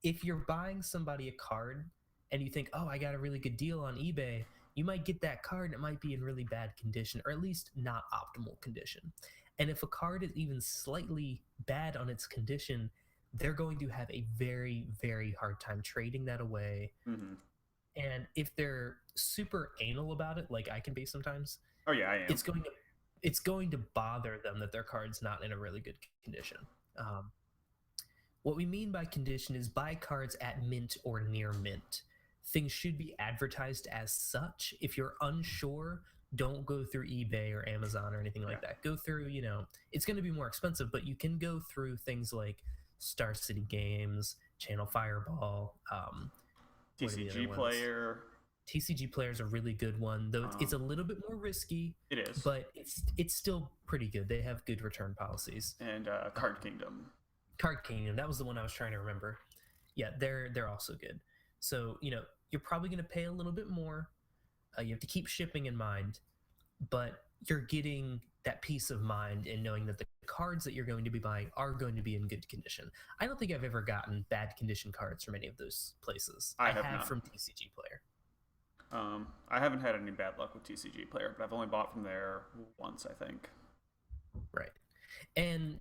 if you're buying somebody a card and you think, oh, I got a really good deal on eBay, you might get that card and it might be in really bad condition, or at least not optimal condition. And if a card is even slightly bad on its condition, they're going to have a very, very hard time trading that away. Mm-hmm. And if they're super anal about it, like I can be sometimes, oh yeah, I am. It's going to bother them that their card's not in a really good condition. What we mean by condition is buy cards at mint or near mint. Things should be advertised as such. If you're unsure, don't go through eBay or Amazon or anything like that. Go through, it's going to be more expensive, but you can go through things like Star City Games, Channel Fireball, TCG Player. TCG Player is a really good one, though it's a little bit more risky. It is, but it's still pretty good. They have good return policies. And Card Kingdom. Card Kingdom, that was the one I was trying to remember. Yeah, they're also good. So you're probably going to pay a little bit more. You have to keep shipping in mind, but you're getting that peace of mind in knowing that the cards that you're going to be buying are going to be in good condition. I don't think I've ever gotten bad condition cards from any of those places. I have not. From TCG Player. I haven't had any bad luck with TCG Player, but I've only bought from there once, I think. Right. And,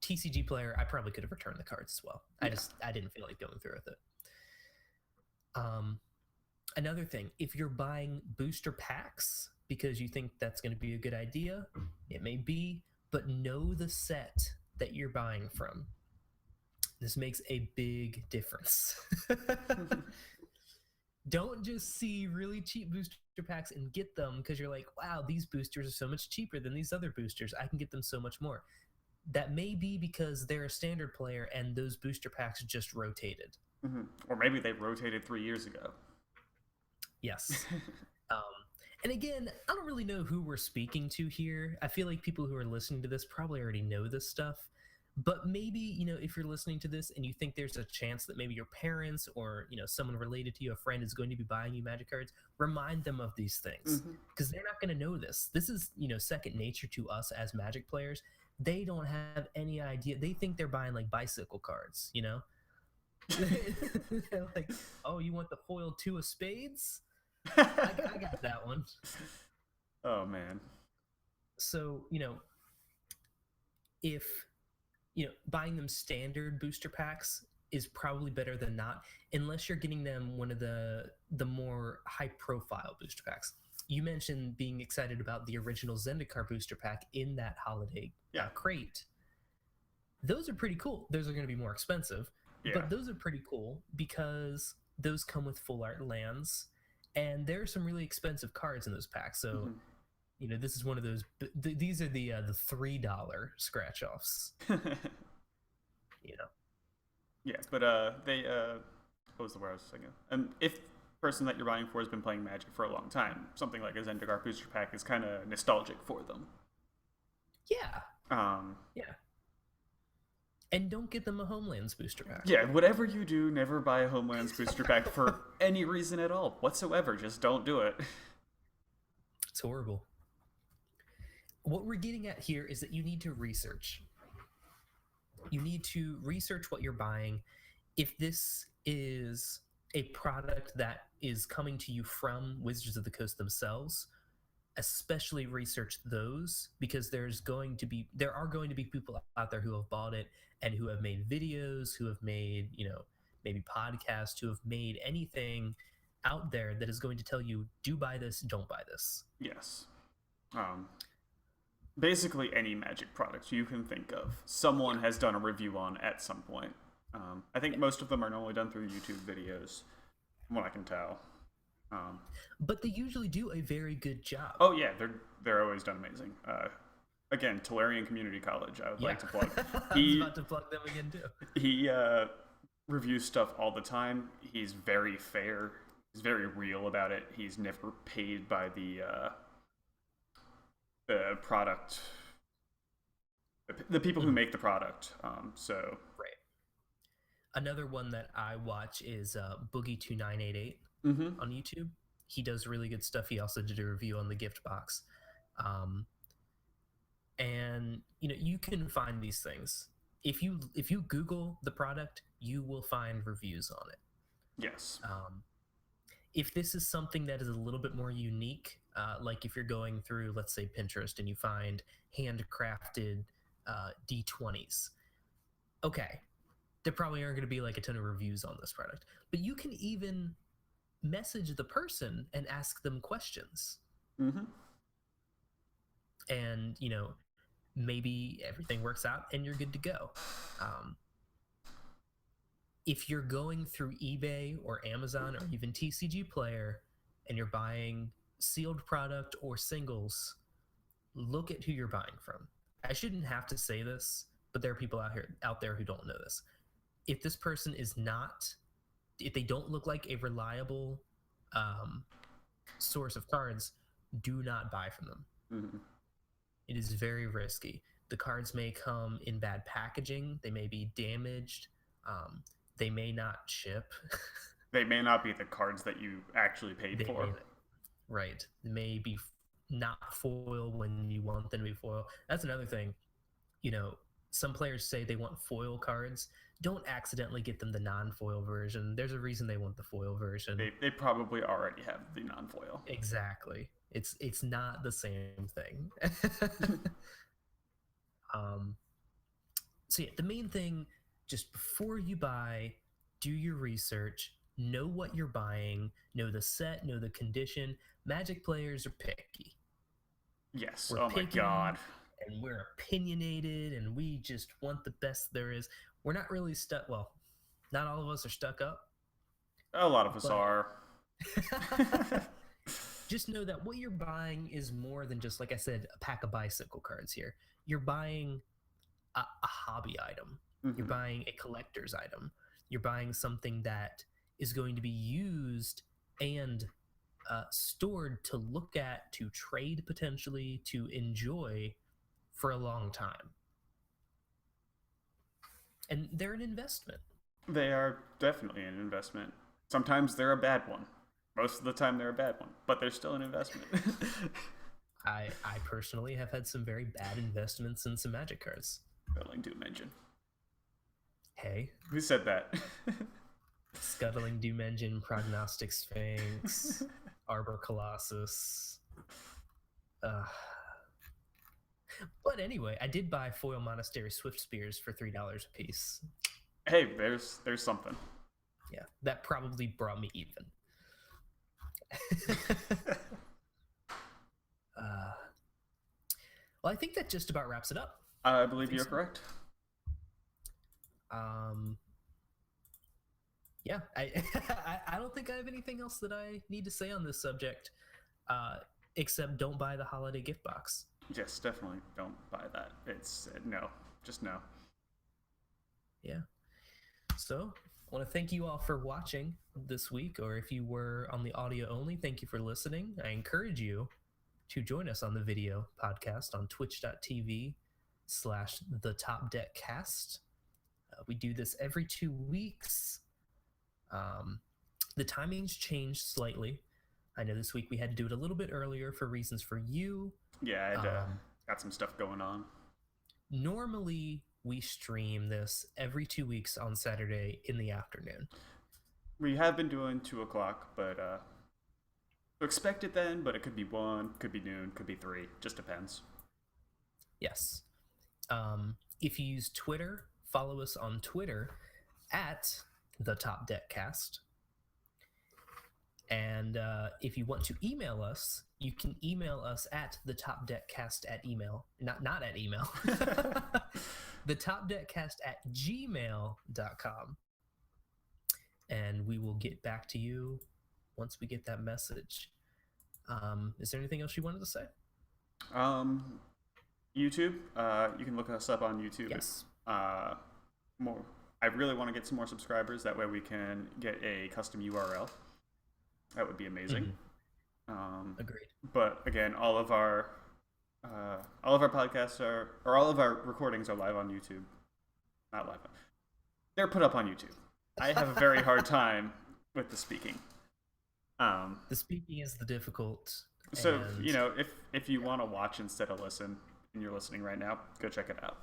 TCG Player, I probably could have returned the cards as well. Yeah. I didn't feel like going through with it. Another thing, if you're buying booster packs because you think that's going to be a good idea, it may be, but know the set that you're buying from. This makes a big difference. Don't just see really cheap booster packs and get them because you're like, wow, these boosters are so much cheaper than these other boosters. I can get them so much more. That may be because they're a standard player and those booster packs just rotated. Mm-hmm. Or maybe they rotated 3 years ago. Yes. And again, I don't really know who we're speaking to here. I feel like people who are listening to this probably already know this stuff. But maybe, if you're listening to this and you think there's a chance that maybe your parents or, someone related to you, a friend, is going to be buying you Magic cards, remind them of these things. Because they're not going to know this. This is, second nature to us as Magic players. They don't have any idea. They think they're buying, like, bicycle cards, They're like, oh, you want the foil 2 of spades? I got that one. Oh, man. So, if... buying them standard booster packs is probably better than not, unless you're getting them one of the more high-profile booster packs. You mentioned being excited about the original Zendikar booster pack in that holiday crate. Those are pretty cool. Those are going to be more expensive, but those are pretty cool because those come with full art lands, and there are some really expensive cards in those packs. So. This is one of those. These are the $3 scratch offs. Yeah, but they what was the word I was thinking? And if the person that you're buying for has been playing Magic for a long time, something like a Zendikar booster pack is kind of nostalgic for them. Yeah. Yeah. And don't get them a Homelands booster pack. Yeah, whatever you do, never buy a Homelands booster pack for any reason at all whatsoever. Just don't do it. It's horrible. What we're getting at here is that you need to research. You need to research what you're buying. If this is a product that is coming to you from Wizards of the Coast themselves, especially research those, because there are going to be people out there who have bought it and who have made videos, who have made, maybe podcasts, who have made anything out there that is going to tell you, do buy this, don't buy this. Yes. Basically any Magic product you can think of, someone has done a review on at some point. I think most of them are normally done through YouTube videos, from what I can tell. But they usually do a very good job. Oh yeah, they're always done amazing. Again, Tolarian Community College, I would like to plug. I was about to plug them again too. He reviews stuff all the time. He's very fair. He's very real about it. He's never paid by the product, the people who make the product. So right. Another one that I watch is Boogie2988 on YouTube. He does really good stuff. He also did a review on the gift box. And you can find these things. If you Google the product, you will find reviews on it. Yes. If this is something that is a little bit more unique, like if you're going through, let's say, Pinterest and you find handcrafted D20s, okay, there probably aren't going to be like a ton of reviews on this product. But you can even message the person and ask them questions. And, maybe everything works out and you're good to go. if you're going through eBay or Amazon or even TCG Player and you're buying sealed product or singles, look at who you're buying from. I shouldn't have to say this, but there are people out there who don't know this. If this person is not, if they don't look like a reliable source of cards, do not buy from them. Mm-hmm. It is very risky. The cards may come in bad packaging. They may be damaged. They may not ship. They may not be the cards that you actually paid for. Right. They may be not foil when you want them to be foil. That's another thing. You know, some players say they want foil cards. Don't accidentally get them the non-foil version. There's a reason they want the foil version. They probably already have the non-foil. Exactly. It's not the same thing. So yeah, the main thing, just before you buy, do your research, know what you're buying, know the set, know the condition. Magic players are picky. Yes. We're oh my picky, god. And we're opinionated, and we just want the best there is. We're not really stuck. Well, not all of us are stuck up. A lot of us are. Just know that what you're buying is more than just, like I said, a pack of bicycle cards here. You're buying a hobby item. Mm-hmm. You're buying a collector's item. You're buying something that is going to be used and stored to look at, to trade potentially, to enjoy for a long time. And they're an investment. They are definitely an investment. Sometimes they're a bad one. Most of the time they're a bad one, but they're still an investment. I personally have had some very bad investments in some Magic cards. Scuttling Doom Engine. Hey. Who said that? Scuttling Doom Engine, Prognostic Sphinx, Arbor Colossus. But anyway, I did buy foil Monastery Swift Spears for $3 a piece. Hey, there's something. Yeah, that probably brought me even. Well, I think that just about wraps it up. I believe you're correct. Yeah, I don't think I have anything else that I need to say on this subject, except don't buy the holiday gift box. Yes, definitely don't buy that. It's no, just no. Yeah. So I want to thank you all for watching this week, or if you were on the audio only, thank you for listening. I encourage you to join us on the video podcast on twitch.tv/thetopdeckcast. We do this every 2 weeks. The timings changed slightly. I know this week we had to do it a little bit earlier for reasons for you. Yeah, I got some stuff going on. Normally, we stream this every 2 weeks on Saturday in the afternoon. We have been doing 2 o'clock, but expect it then, but it could be 1, could be noon, could be 3, just depends. Yes. If you use Twitter, follow us on Twitter at @TheTopDeckCast. And if you want to email us, you can email us at thetopdeckcast@email. Not at email. thetopdeckcast@gmail.com. And we will get back to you once we get that message. Is there anything else you wanted to say? YouTube. You can look us up on YouTube. Yes. More. I really want to get some more subscribers. That way we can get a custom URL. That would be amazing. Mm-hmm. Agreed. But again, all of our podcasts all of our recordings are live on YouTube. Not live. They're put up on YouTube. I have a very hard time with the speaking. The speaking is the difficult. So, if you want to watch instead of listen, and you're listening right now, go check it out.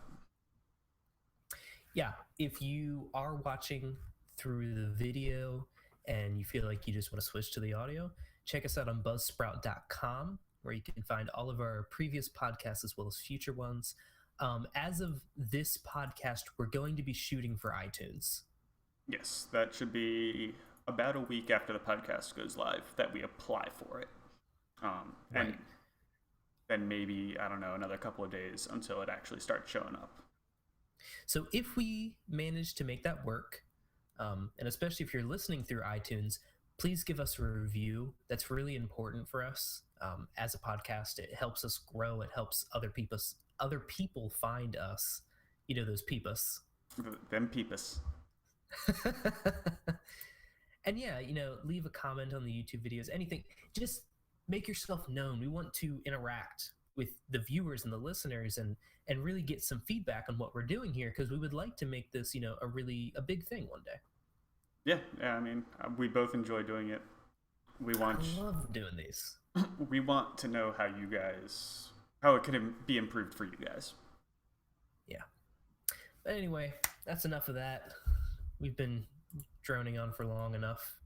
Yeah, if you are watching through the video and you feel like you just want to switch to the audio, check us out on buzzsprout.com, where you can find all of our previous podcasts as well as future ones. As of this podcast, we're going to be shooting for iTunes. Yes, that should be about a week after the podcast goes live that we apply for it. Right. And then maybe, I don't know, another couple of days until it actually starts showing up. So if we manage to make that work, And especially if you're listening through iTunes, please give us a review. That's really important for us as a podcast. It helps us grow. It helps other people find us. You know, those peepus. Them peepus. And yeah, you know, leave a comment on the YouTube videos, anything. Just make yourself known. We want to interact with the viewers and the listeners and really get some feedback on what we're doing here, because we would like to make this, you know, a big thing one day. Yeah, I mean, we both enjoy doing it. I love doing these. We want to know how it can be improved for you guys. Yeah. But anyway, that's enough of that. We've been droning on for long enough.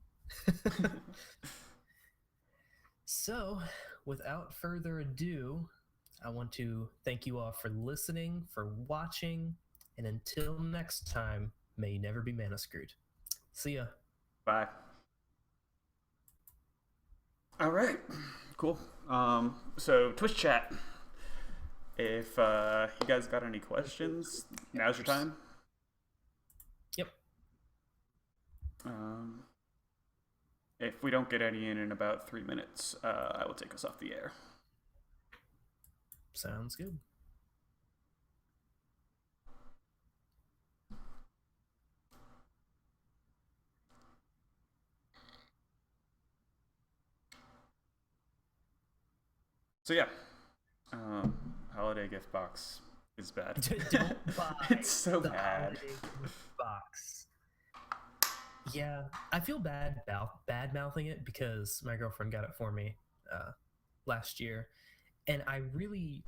So, without further ado, I want to thank you all for listening, for watching, and until next time, may you never be mana screwed. See ya. Bye. All right, cool. So Twitch chat. If you guys got any questions, now's your time. Yep. If we don't get any in about 3 minutes, I will take us off the air. Sounds good. So yeah, holiday gift box is bad. Don't buy it's so the bad. holiday gift box. Yeah, I feel bad mouthing it because my girlfriend got it for me last year, and I really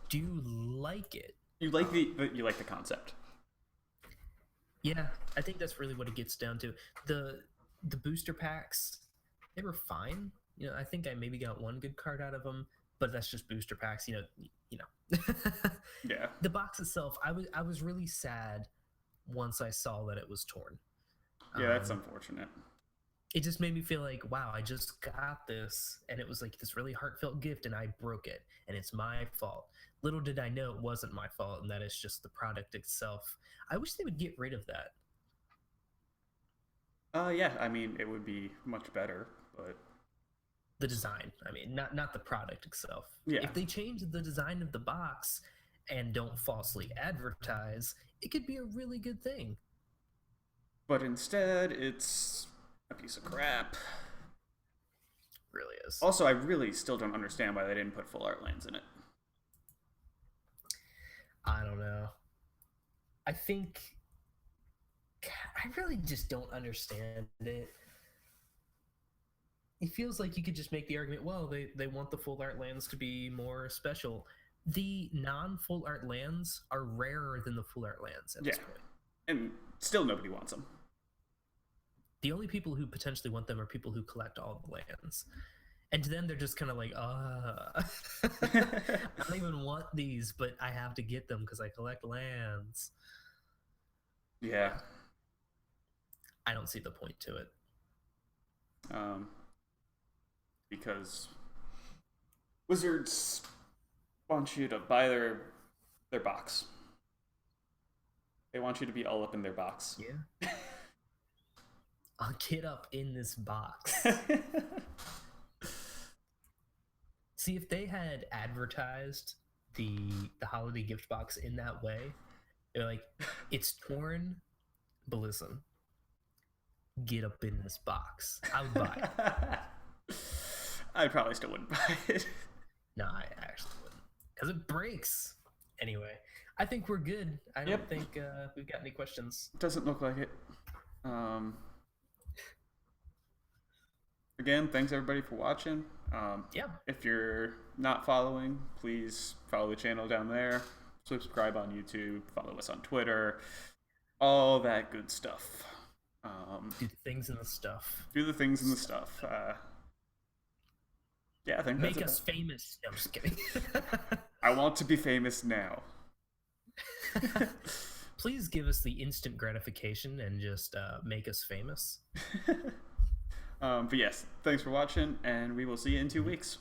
do like it. You like the concept. Yeah, I think that's really what it gets down to. The booster packs, they were fine. You know, I think I maybe got one good card out of them, but that's just booster packs. You know. Yeah. The box itself, I was really sad once I saw that it was torn. Yeah, that's unfortunate. It just made me feel like, wow, I just got this, and it was like this really heartfelt gift, and I broke it, and it's my fault. Little did I know it wasn't my fault, and that it's just the product itself. I wish they would get rid of that. Yeah, I mean, it would be much better, but the design, I mean, not the product itself. Yeah. If they change the design of the box and don't falsely advertise, it could be a really good thing. But instead, it's a piece of crap. Really is. Also, I really still don't understand why they didn't put full art lands in it. I don't know. I really just don't understand it. It feels like you could just make the argument, well, they want the full art lands to be more special. The non-full art lands are rarer than the full art lands at this point. And still nobody wants them. The only people who potentially want them are people who collect all the lands. And to them, they're just kind of like, I don't even want these, but I have to get them because I collect lands. Yeah. I don't see the point to it. Because Wizards want you to buy their box. They want you to be all up in their box. Yeah. I'll get up in this box. See, if they had advertised the holiday gift box in that way, they're like, it's torn, but listen, get up in this box. I would buy it. I probably still wouldn't buy it. No, I actually wouldn't. Because it breaks. Anyway, I think we're good. I don't think we've got any questions. Doesn't look like it. Again, thanks everybody for watching. If you're not following, please follow the channel down there. Subscribe on YouTube. Follow us on Twitter. All that good stuff. Do the things and the stuff. Do the things and the stuff. Yeah, I think that's Make us famous. No, I'm just kidding. I want to be famous now. Please give us the instant gratification and just make us famous. But yes, thanks for watching, and we will see you in 2 weeks.